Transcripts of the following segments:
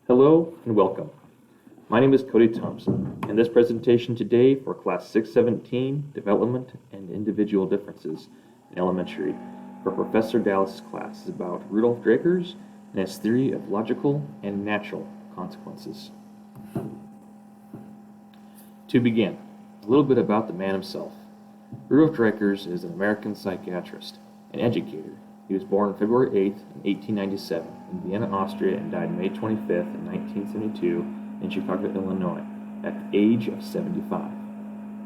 Hello and welcome. My name is Cody Thompson, and this presentation today for Class 617, Development and Individual Differences in Elementary for Professor Dallas' class is about Rudolf Dreikurs and his theory of logical and natural consequences. To begin, a little bit about the man himself. Rudolf Dreikurs is an American psychiatrist and educator. He was born February 8th, 1897 in Vienna, Austria, and died May 25th, 1972 in Chicago, Illinois, at the age of 75.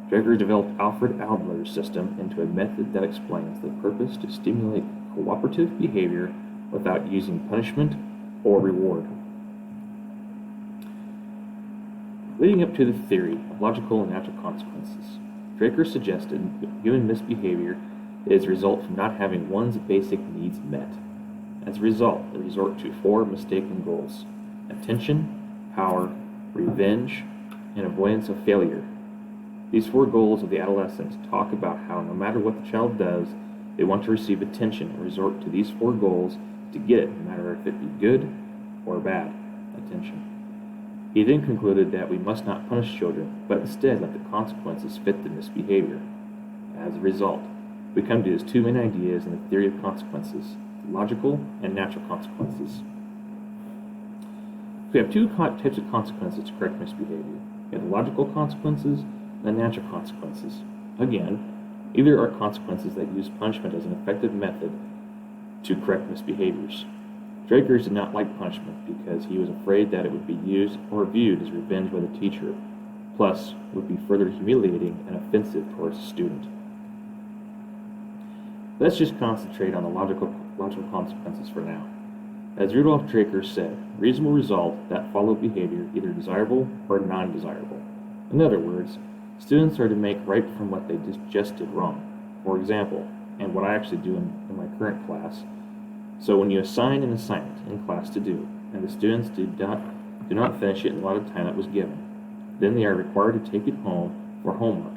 Dreikurs developed Alfred Adler's system into a method that explains the purpose to stimulate cooperative behavior without using punishment or reward. Leading up to the theory of logical and natural consequences, Dreikurs suggested that human misbehavior is a result from not having one's basic needs met. As a result, they resort to four mistaken goals: attention, power, revenge, and avoidance of failure. These four goals of the adolescent talk about how no matter what the child does, they want to receive attention and resort to these four goals to get it, no matter if it be good or bad attention. He then concluded that we must not punish children, but instead let the consequences fit the misbehavior. As a result, we come to his two main ideas in the theory of consequences: logical and natural consequences. We have two types of consequences to correct misbehavior. We have the logical consequences and the natural consequences. Again, either are consequences that use punishment as an effective method to correct misbehaviors. Dreikurs did not like punishment because he was afraid that it would be used or viewed as revenge by the teacher, plus would be further humiliating and offensive towards the student. Let's just concentrate on the logical consequences for now. As Rudolf Dreikurs said, reasonable results that follow behavior either desirable or non-desirable. In other words, students are to make right from what they just did wrong. For example, and what I actually do in my current class, so when you assign an assignment in class to do, and the students do not finish it in a lot of time that was given, then they are required to take it home for homework.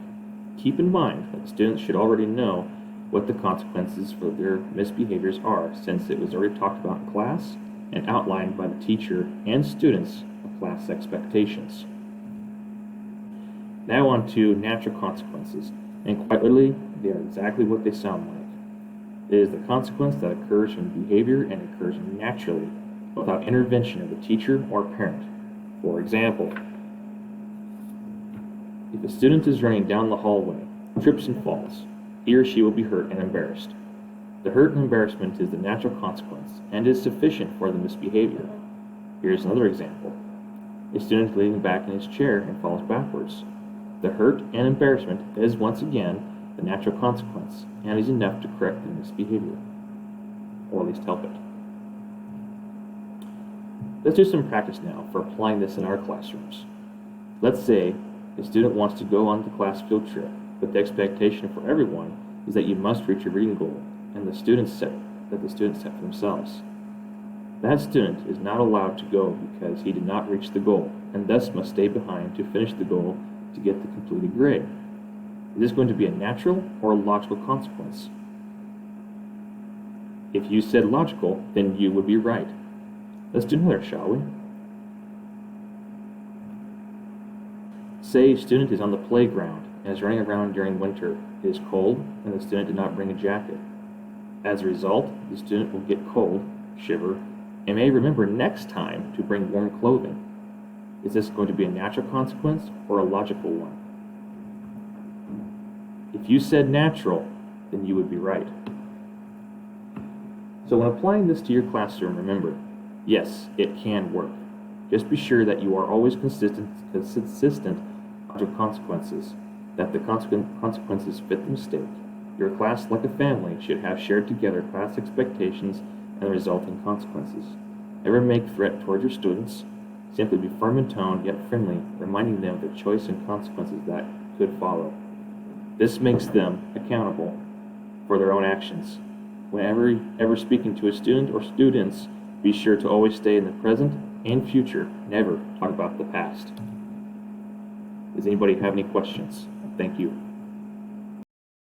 Keep in mind that the students should already know what the consequences for their misbehaviors are, since it was already talked about in class and outlined by the teacher and students of class expectations. Now on to natural consequences, and quite literally, they are exactly what they sound like. It is the consequence that occurs from behavior and occurs naturally without intervention of the teacher or parent. For example, if a student is running down the hallway, trips and falls, he or she will be hurt and embarrassed. The hurt and embarrassment is the natural consequence and is sufficient for the misbehavior. Here's another example. A student leaning back in his chair and falls backwards. The hurt and embarrassment is once again the natural consequence and is enough to correct the misbehavior, or at least help it. Let's do some practice now for applying this in our classrooms. Let's say a student wants to go on the class field trip, but the expectation for everyone is that you must reach a reading goal, and the students set for themselves. That student is not allowed to go because he did not reach the goal, and thus must stay behind to finish the goal to get the completed grade. Is this going to be a natural or a logical consequence? If you said logical, then you would be right. Let's do another, shall we? Say a student is on the playground and is running around during winter. It is cold, and the student did not bring a jacket. As a result, the student will get cold, shiver, and may remember next time to bring warm clothing. Is this going to be a natural consequence or a logical one? If you said natural, then you would be right. So when applying this to your classroom, remember, yes, it can work. Just be sure that you are always consistent logical consequences, that the consequences fit the mistake. Your class, like a family, should have shared together class expectations and the resulting consequences. Never make threat towards your students. Simply be firm in tone, yet friendly, reminding them of the choice and consequences that could follow. This makes them accountable for their own actions. Whenever ever speaking to a student or students, be sure to always stay in the present and future. Never talk about the past. Does anybody have any questions? Thank you.